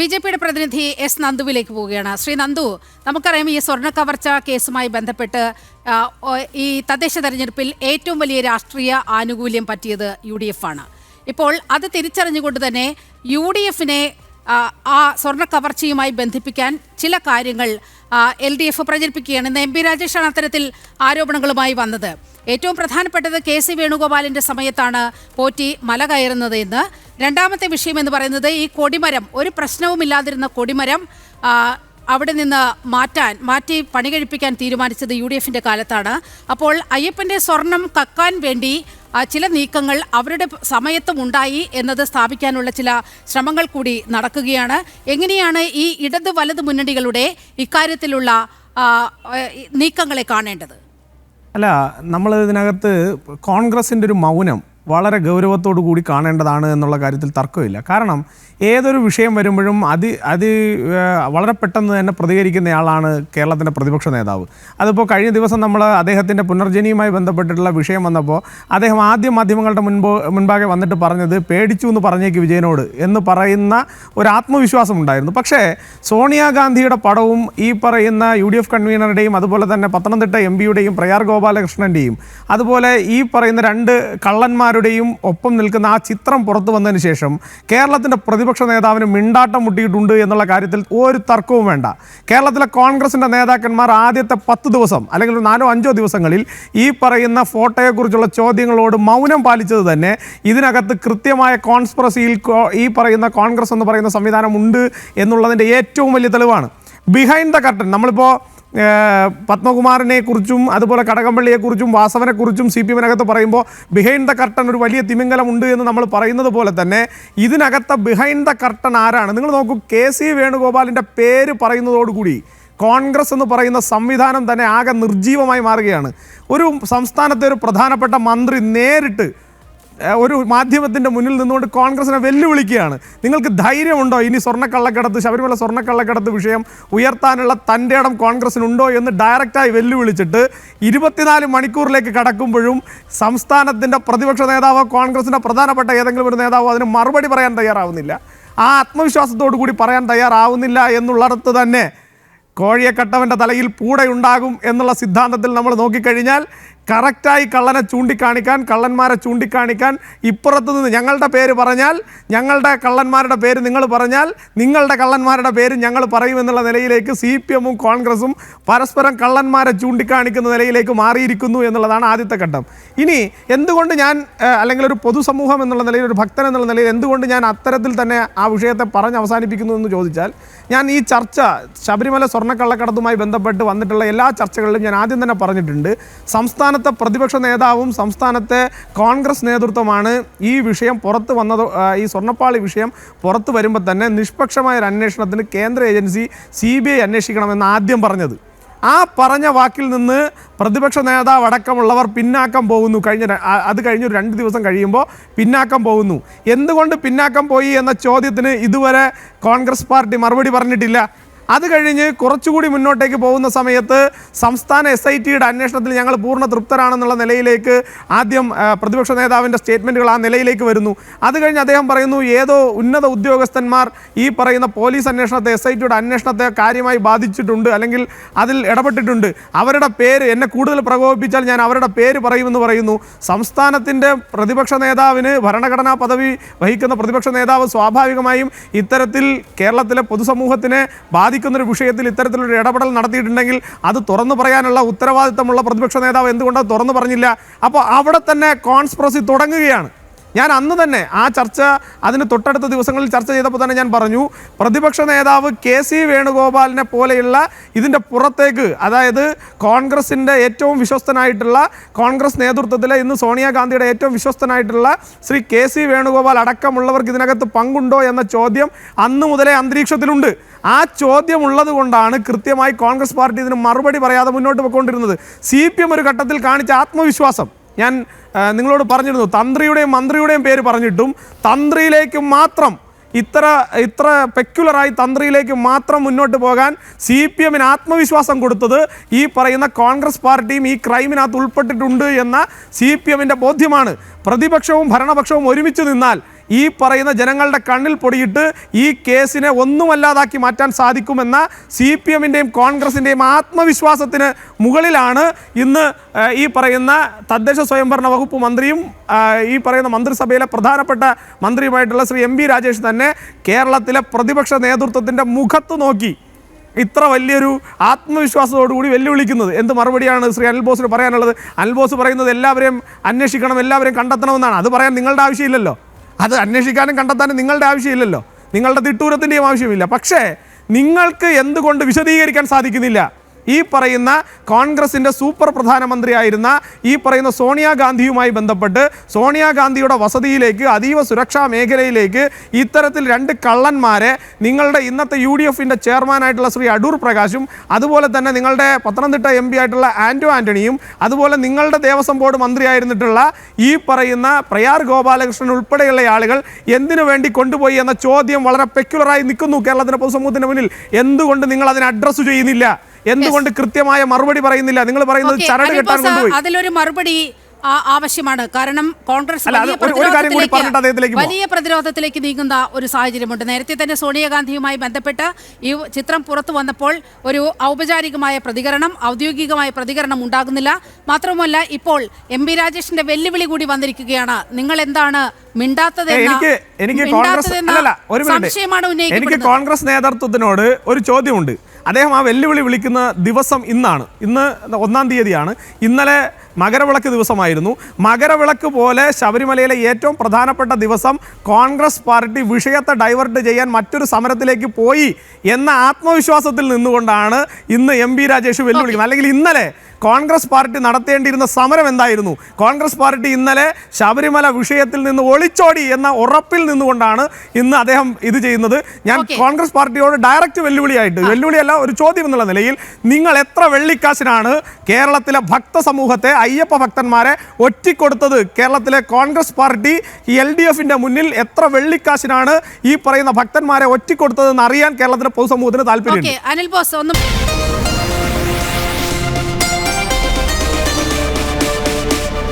ബിജെപിയുടെ പ്രതിനിധി എസ് നന്ദുവിലേക്ക് പോവുകയാണ്. ശ്രീ നന്ദു, നമുക്കറിയാം ഈ സ്വർണ്ണ കവർച്ച കേസുമായി ബന്ധപ്പെട്ട് ഈ തദ്ദേശ തെരഞ്ഞെടുപ്പിൽ ഏറ്റവും വലിയ രാഷ്ട്രീയ ആനുകൂല്യം പറ്റിയത് UDF ആണ്. ഇപ്പോൾ അത് തിരിച്ചറിഞ്ഞുകൊണ്ട് തന്നെ UDFനെ ആ സ്വർണ്ണ കവർച്ചയുമായി ബന്ധിപ്പിക്കാൻ ചില കാര്യങ്ങൾ LDF പ്രചരിപ്പിക്കുകയാണ്. ഇന്ന് MP രാജേഷാണ് അത്തരത്തിൽ ആരോപണങ്ങളുമായി വന്നത്. ഏറ്റവും പ്രധാനപ്പെട്ടത് KC വേണുഗോപാലിൻ്റെ സമയത്താണ് പോറ്റി മല കയറുന്നത് എന്ന്. രണ്ടാമത്തെ വിഷയം എന്ന് പറയുന്നത് ഈ കൊടിമരം, ഒരു പ്രശ്നവുമില്ലാതിരുന്ന കൊടിമരം അവിടെ നിന്ന് മാറ്റി പണി കഴിപ്പിക്കാൻ തീരുമാനിച്ചത് UDFൻ്റെ കാലത്താണ്. അപ്പോൾ അയ്യപ്പൻ്റെ സ്വർണം കക്കാൻ വേണ്ടി ചില നീക്കങ്ങൾ അവരുടെ സമയത്തും ഉണ്ടായി എന്നത് സ്ഥാപിക്കാനുള്ള ചില ശ്രമങ്ങൾ കൂടി നടക്കുകയാണ്. എങ്ങനെയാണ് ഈ ഇടത് വലത് മുന്നണികളുടെ ഇക്കാര്യത്തിലുള്ള നീക്കങ്ങളെ കാണേണ്ടത്? അല്ല, നമ്മൾ ഇതിനകത്ത് കോൺഗ്രസിൻ്റെ ഒരു മൗനം വളരെ ഗൗരവത്തോടു കൂടി കാണേണ്ടതാണ് എന്നുള്ള കാര്യത്തിൽ തർക്കമില്ല. കാരണം ഏതൊരു വിഷയം വരുമ്പോഴും അത് വളരെ പെട്ടെന്ന് തന്നെ പ്രതികരിക്കുന്നയാളാണ് കേരളത്തിൻ്റെ പ്രതിപക്ഷ നേതാവ്. അതിപ്പോൾ കഴിഞ്ഞ ദിവസം നമ്മൾ അദ്ദേഹത്തിൻ്റെ പുനർജനിയുമായി ബന്ധപ്പെട്ടിട്ടുള്ള വിഷയം വന്നപ്പോൾ അദ്ദേഹം ആദ്യം മാധ്യമങ്ങളുടെ മുൻപാകെ വന്നിട്ട് പറഞ്ഞത് പേടിച്ചു എന്ന് പറഞ്ഞേക്ക് വിജയനോട് എന്ന് പറയുന്ന ഒരു ആത്മവിശ്വാസം ഉണ്ടായിരുന്നു. പക്ഷേ സോണിയാഗാന്ധിയുടെ പടവും ഈ പറയുന്ന UDF കൺവീനറുടെയും അതുപോലെ തന്നെ പത്തനംതിട്ട MP-യുടെയും പ്രയാർ ഗോപാലകൃഷ്ണൻ്റെയും അതുപോലെ ഈ പറയുന്ന രണ്ട് കള്ളന്മാരുടെയും ഒപ്പം നിൽക്കുന്ന ആ ചിത്രം പുറത്തു വന്നതിന് ശേഷം കേരളത്തിൻ്റെ പ്രതിപക്ഷ നേതാവിന് മിണ്ടാട്ടം മുട്ടിയിട്ടുണ്ട് എന്നുള്ള കാര്യത്തിൽ ഒരു തർക്കവും വേണ്ട. കേരളത്തിലെ കോൺഗ്രസിൻ്റെ നേതാക്കന്മാർ ആദ്യത്തെ 10 ദിവസം അല്ലെങ്കിൽ 4-5 ദിവസങ്ങളിൽ ഈ പറയുന്ന ഫോട്ടോയെക്കുറിച്ചുള്ള ചോദ്യങ്ങളോട് മൗനം പാലിച്ചത് തന്നെ ഇതിനകത്ത് കൃത്യമായ കോൺസ്പിറസിയിൽ ഈ പറയുന്ന കോൺഗ്രസ് എന്ന് പറയുന്ന സംവിധാനം ഉണ്ട് എന്നുള്ളതിൻ്റെ ഏറ്റവും വലിയ തെളിവാണ്. ബിഹൈൻഡ് ദ കർട്ടൻ നമ്മളിപ്പോൾ പത്മകുമാറിനെ കുറിച്ചും അതുപോലെ കടകംപള്ളിയെക്കുറിച്ചും വാസവനെക്കുറിച്ചും CPM-നകത്ത് പറയുമ്പോൾ ബിഹൈൻഡ് ദ കർട്ടൻ ഒരു വലിയ തിമിംഗലം ഉണ്ട് എന്ന് നമ്മൾ പറയുന്നത് പോലെ തന്നെ ഇതിനകത്ത് ബിഹൈൻഡ് ദ കർട്ടൻ ആരാണ്? നിങ്ങൾ നോക്കൂ, KC വേണുഗോപാലിൻ്റെ പേര് പറയുന്നതോടുകൂടി കോൺഗ്രസ് എന്ന് പറയുന്ന സംവിധാനം തന്നെ ആകെ നിർജീവമായി മാറുകയാണ്. ഒരു സംസ്ഥാനത്തെ ഒരു പ്രധാനപ്പെട്ട മന്ത്രി നേരിട്ട് ഒരു മാധ്യമത്തിൻ്റെ മുന്നിൽ നിന്നുകൊണ്ട് കോൺഗ്രസിനെ വെല്ലുവിളിക്കുകയാണ്. നിങ്ങൾക്ക് ധൈര്യമുണ്ടോ ഇനി ശബരിമല സ്വർണ്ണക്കള്ളക്കടത്ത് വിഷയം ഉയർത്താനുള്ള തൻ്റെ ഇടം കോൺഗ്രസിനുണ്ടോ എന്ന് ഡയറക്റ്റായി വെല്ലുവിളിച്ചിട്ട് 24 മണിക്കൂറിലേക്ക് കടക്കുമ്പോഴും സംസ്ഥാനത്തിൻ്റെ പ്രതിപക്ഷ നേതാവോ കോൺഗ്രസിൻ്റെ പ്രധാനപ്പെട്ട ഏതെങ്കിലും ഒരു നേതാവോ അതിന് മറുപടി പറയാൻ തയ്യാറാവുന്നില്ല. ആ ആത്മവിശ്വാസത്തോടു കൂടി പറയാൻ തയ്യാറാവുന്നില്ല എന്നുള്ളിടത്ത് തന്നെ കോഴിയെ കട്ടവൻ്റെ തലയിൽ പൂടയുണ്ടാകും എന്നുള്ള സിദ്ധാന്തത്തിൽ നമ്മൾ നോക്കിക്കഴിഞ്ഞാൽ കറക്റ്റായി കള്ളന്മാരെ ചൂണ്ടിക്കാണിക്കാൻ ഇപ്പുറത്ത് നിന്ന് ഞങ്ങളുടെ പേര് പറഞ്ഞാൽ ഞങ്ങളുടെ കള്ളന്മാരുടെ പേര് നിങ്ങൾ പറഞ്ഞാൽ നിങ്ങളുടെ കള്ളന്മാരുടെ പേര് ഞങ്ങൾ പറയുമെന്നുള്ള നിലയിലേക്ക് CPM-ഉം കോൺഗ്രസും പരസ്പരം കള്ളന്മാരെ ചൂണ്ടിക്കാണിക്കുന്ന നിലയിലേക്ക് മാറിയിരിക്കുന്നു എന്നുള്ളതാണ് ആദ്യത്തെ ഘട്ടം. ഇനി എന്തുകൊണ്ട് ഞാൻ അല്ലെങ്കിൽ ഒരു പൊതുസമൂഹം എന്നുള്ള നിലയിൽ, ഒരു ഭക്തൻ എന്നുള്ള നിലയിൽ എന്തുകൊണ്ട് ഞാൻ അത്തരത്തിൽ തന്നെ ആ വിഷയത്തെ പറഞ്ഞ് അവസാനിപ്പിക്കുന്നു എന്ന് ചോദിച്ചാൽ, ഞാൻ ഈ ചർച്ച ശബരിമല സ്വർണ്ണക്കള്ളക്കടത്തുമായി ബന്ധപ്പെട്ട് വന്നിട്ടുള്ള എല്ലാ ചർച്ചകളിലും ഞാൻ ആദ്യം തന്നെ പറഞ്ഞിട്ടുണ്ട്, സംസ്ഥാനത്തെ പ്രതിപക്ഷ നേതാവും സംസ്ഥാനത്തെ കോൺഗ്രസ് നേതൃത്വമാണ് ഈ വിഷയം പുറത്ത് വന്നത്. ഈ സ്വർണ്ണപ്പാളി വിഷയം പുറത്ത് വരുമ്പോൾ തന്നെ നിഷ്പക്ഷമായ ഒരു അന്വേഷണത്തിന് കേന്ദ്ര ഏജൻസി CBI അന്വേഷിക്കണമെന്ന് ആദ്യം പറഞ്ഞത്. ആ പറഞ്ഞ വാക്കിൽ നിന്ന് പ്രതിപക്ഷ നേതാവ് അടക്കമുള്ളവർ പിന്നാക്കം പോകുന്നു. അത് കഴിഞ്ഞ് 2 ദിവസം കഴിയുമ്പോൾ പിന്നാക്കം പോകുന്നു. എന്തുകൊണ്ട് പിന്നാക്കം പോയി എന്ന ചോദ്യത്തിന് ഇതുവരെ കോൺഗ്രസ് പാർട്ടി മറുപടി പറഞ്ഞിട്ടില്ല. അത് കഴിഞ്ഞ് കുറച്ചുകൂടി മുന്നോട്ടേക്ക് പോകുന്ന സമയത്ത് സംസ്ഥാന SIT-യുടെ അന്വേഷണത്തിൽ ഞങ്ങൾ പൂർണ്ണ തൃപ്തരാണെന്നുള്ള നിലയിലേക്ക് ആദ്യം പ്രതിപക്ഷ നേതാവിൻ്റെ സ്റ്റേറ്റ്മെൻറ്റുകൾ ആ നിലയിലേക്ക് വരുന്നു. അത് കഴിഞ്ഞ് അദ്ദേഹം പറയുന്നു ഏതോ ഉന്നത ഉദ്യോഗസ്ഥന്മാർ ഈ പറയുന്ന പോലീസ് അന്വേഷണത്തെ SIT-യുടെ അന്വേഷണത്തെ കാര്യമായി ബാധിച്ചിട്ടുണ്ട് അല്ലെങ്കിൽ അതിൽ ഇടപെട്ടിട്ടുണ്ട്, അവരുടെ പേര് എന്നെ കൂടുതൽ പ്രകോപിപ്പിച്ചാൽ ഞാൻ അവരുടെ പേര് പറയുമെന്ന് പറയുന്നു. സംസ്ഥാനത്തിൻ്റെ പ്രതിപക്ഷ നേതാവിന്, ഭരണഘടനാ പദവി വഹിക്കുന്ന പ്രതിപക്ഷ നേതാവ് സ്വാഭാവികമായും ഇത്തരത്തിൽ കേരളത്തിലെ പൊതുസമൂഹത്തിനെ ബാധിക്കുന്നൊരു വിഷയത്തിൽ ഇത്തരത്തിലൊരു ഇടപെടൽ നടത്തിയിട്ടുണ്ടെങ്കിൽ അത് തുറന്നു പറയാനുള്ള ഉത്തരവാദിത്തമുള്ള പ്രതിപക്ഷ നേതാവ് എന്തുകൊണ്ടത് തുറന്നു പറഞ്ഞില്ല? അപ്പോൾ അവിടെ തന്നെ കോൺസ്പിറസി തുടങ്ങുകയാണ്. ഞാൻ അന്ന് തന്നെ ആ ചർച്ച അതിന് തൊട്ടടുത്ത ദിവസങ്ങളിൽ ചർച്ച ചെയ്തപ്പോൾ തന്നെ ഞാൻ പറഞ്ഞു, പ്രതിപക്ഷ നേതാവ് KC വേണുഗോപാലിനെ പോലെയുള്ള ഇതിൻ്റെ പുറത്തേക്ക്, അതായത് കോൺഗ്രസിൻ്റെ ഏറ്റവും വിശ്വസ്തനായിട്ടുള്ള, കോൺഗ്രസ് നേതൃത്വത്തിലെ ഇന്ന് സോണിയാഗാന്ധിയുടെ ഏറ്റവും വിശ്വസ്തനായിട്ടുള്ള ശ്രീ KC വേണുഗോപാൽ അടക്കമുള്ളവർക്ക് ഇതിനകത്ത് പങ്കുണ്ടോ എന്ന ചോദ്യം അന്ന് മുതലേ അന്തരീക്ഷത്തിലുണ്ട്. ആ ചോദ്യം ഉള്ളത് കൊണ്ടാണ് കൃത്യമായി കോൺഗ്രസ് പാർട്ടി ഇതിന് മറുപടി പറയാതെ മുന്നോട്ട് പോയിക്കൊണ്ടിരുന്നത്. CPM ഒരു ഘട്ടത്തിൽ കാണിച്ച ആത്മവിശ്വാസം ഞാൻ നിങ്ങളോട് പറഞ്ഞിരുന്നു. തന്ത്രിയുടെയും മന്ത്രിയുടെയും പേര് പറഞ്ഞിട്ടും തന്ത്രിയിലേക്ക് മാത്രം ഇത്ര പെക്യുലറായി തന്ത്രിയിലേക്ക് മാത്രം മുന്നോട്ട് പോകാൻ CPM-ന് ആത്മവിശ്വാസം കൊടുത്തത് ഈ പറയുന്ന കോൺഗ്രസ് പാർട്ടിയും ഈ ക്രൈമിനകത്ത് ഉൾപ്പെട്ടിട്ടുണ്ട് എന്ന CPM-ൻ്റെ ബോധ്യമാണ്. പ്രതിപക്ഷവും ഭരണപക്ഷവും ഒരുമിച്ച് നിന്നാൽ ഈ പറയുന്ന ജനങ്ങളുടെ കണ്ണിൽ പൊടിയിട്ട് ഈ കേസിനെ ഒന്നുമല്ലാതാക്കി മാറ്റാൻ സാധിക്കുമെന്ന CPM-ൻ്റെയും കോൺഗ്രസിൻ്റെയും ആത്മവിശ്വാസത്തിന് മുകളിലാണ് ഇന്ന് ഈ പറയുന്ന തദ്ദേശ സ്വയംഭരണ വകുപ്പ് മന്ത്രിയും ഈ പറയുന്ന മന്ത്രിസഭയിലെ പ്രധാനപ്പെട്ട മന്ത്രിയുമായിട്ടുള്ള ശ്രീ MB രാജേഷ് തന്നെ കേരളത്തിലെ പ്രതിപക്ഷ നേതൃത്വത്തിൻ്റെ മുഖത്ത് നോക്കി ഇത്ര വലിയൊരു ആത്മവിശ്വാസത്തോടുകൂടി വെല്ലുവിളിക്കുന്നത്. എന്ത് മറുപടിയാണ് ശ്രീ അനിൽ ബോസിന് പറയാനുള്ളത്? അനിൽ ബോസ് പറയുന്നത് എല്ലാവരെയും അന്വേഷിക്കണം, എല്ലാവരെയും കണ്ടെത്തണമെന്നാണ്. അത് പറയാൻ നിങ്ങളുടെ ആവശ്യമില്ലല്ലോ, അത് അന്വേഷിക്കാനും കണ്ടെത്താനും നിങ്ങളുടെ ആവശ്യമില്ലല്ലോ, നിങ്ങളുടെ തിട്ടൂരത്തിൻ്റെയും ആവശ്യമില്ല. പക്ഷേ നിങ്ങൾക്ക് എന്തുകൊണ്ട് വിശദീകരിക്കാൻ സാധിക്കുന്നില്ല? ഈ പറയുന്ന കോൺഗ്രസിൻ്റെ സൂപ്പർ പ്രധാനമന്ത്രിയായിരുന്ന ഈ പറയുന്ന സോണിയാഗാന്ധിയുമായി ബന്ധപ്പെട്ട് സോണിയാഗാന്ധിയുടെ വസതിയിലേക്ക്, അതീവ സുരക്ഷാ മേഖലയിലേക്ക് ഇത്തരത്തിൽ 2 കള്ളന്മാരെ നിങ്ങളുടെ ഇന്നത്തെ UDF-ൻ്റെ ചെയർമാനായിട്ടുള്ള ശ്രീ അടൂർ പ്രകാശും അതുപോലെ തന്നെ നിങ്ങളുടെ പത്തനംതിട്ട MP ആയിട്ടുള്ള ആൻറ്റോ ആൻ്റണിയും അതുപോലെ നിങ്ങളുടെ ദേവസ്വം ബോർഡ് മന്ത്രിയായിരുന്നിട്ടുള്ള ഈ പറയുന്ന പ്രയാർ ഗോപാലകൃഷ്ണൻ ഉൾപ്പെടെയുള്ള ആളുകൾ എന്തിനു വേണ്ടി കൊണ്ടുപോയി എന്ന ചോദ്യം വളരെ പെക്യുലറായി നിൽക്കുന്നു കേരളത്തിൻ്റെ പൊതുസമൂഹത്തിൻ്റെ മുന്നിൽ. എന്തുകൊണ്ട് നിങ്ങൾ അതിനെ അഡ്രസ്സ് ചെയ്യുന്നില്ല? എന്തുകൊണ്ട് കൃത്യമായ മറുപടി പറയുന്നില്ല? നിങ്ങൾ പറയുന്നത് ചരട് കെട്ടാൻ കൊണ്ടുപോയി. അതിലൊരു മറുപടി ആവശ്യമാണ്. കാരണം കോൺഗ്രസ് വലിയ പ്രതിരോധത്തിലേക്ക് നീങ്ങുന്ന ഒരു സാഹചര്യമുണ്ട്. നേരത്തെ തന്നെ സോണിയാഗാന്ധിയുമായി ബന്ധപ്പെട്ട് ഈ ചിത്രം പുറത്തു വന്നപ്പോൾ ഒരു ഔപചാരികമായ പ്രതികരണം, ഔദ്യോഗികമായ പ്രതികരണം ഉണ്ടാകുന്നില്ല. മാത്രമല്ല ഇപ്പോൾ MB രാജേഷിന്റെ വെല്ലുവിളി കൂടി വന്നിരിക്കുകയാണ്. നിങ്ങൾ എന്താണ് എനിക്ക് കോൺഗ്രസ് നേതൃത്വത്തിനോട് ഒരു ചോദ്യമുണ്ട്. അദ്ദേഹം ആ വെല്ലുവിളി വിളിക്കുന്ന ദിവസം ഇന്നാണ്. ഇന്ന് 1-ാം തീയതിയാണ്. ഇന്നലെ മകരവിളക്ക് ദിവസമായിരുന്നു. മകരവിളക്ക് പോലെ ശബരിമലയിലെ ഏറ്റവും പ്രധാനപ്പെട്ട ദിവസം കോൺഗ്രസ് പാർട്ടി വിഷയത്തെ ഡൈവേർട്ട് ചെയ്യാൻ മറ്റൊരു സമരത്തിലേക്ക് പോയി എന്ന ആത്മവിശ്വാസത്തിൽ നിന്നുകൊണ്ടാണ് ഇന്ന് MB രാജേഷ് വെല്ലുവിളിക്കുന്നത്. അല്ലെങ്കിൽ ഇന്നലെ കോൺഗ്രസ് പാർട്ടി നടത്തേണ്ടിയിരുന്ന സമരം എന്തായിരുന്നു? കോൺഗ്രസ് പാർട്ടി ഇന്നലെ ശബരിമല വിഷയത്തിൽ നിന്ന് ഒളിച്ചോടി എന്ന ഉറപ്പിൽ നിന്നുകൊണ്ടാണ് ഇന്ന് അദ്ദേഹം ഇത് ചെയ്യുന്നത്. ഞാൻ കോൺഗ്രസ് പാർട്ടിയോട് ഡയറക്റ്റ് വെല്ലുവിളിയല്ല, ഒരു ചോദ്യം എന്നുള്ള നിലയിൽ നിങ്ങൾ എത്ര വെള്ളിക്കാശിനാണ് കേരളത്തിലെ ഭക്ത സമൂഹത്തെ, അയ്യപ്പ ഭക്തന്മാരെ ഒറ്റിക്കൊടുത്തത്? കേരളത്തിലെ കോൺഗ്രസ് പാർട്ടി LDF-ൻ്റെ മുന്നിൽ എത്ര വെള്ളിക്കാശിനാണ് ഈ പറയുന്ന ഭക്തന്മാരെ ഒറ്റിക്കൊടുത്തതെന്ന് അറിയാൻ കേരളത്തിലെ പൊതുസമൂഹത്തിന് താല്പര്യമുണ്ട്. അനിൽ ബോസ്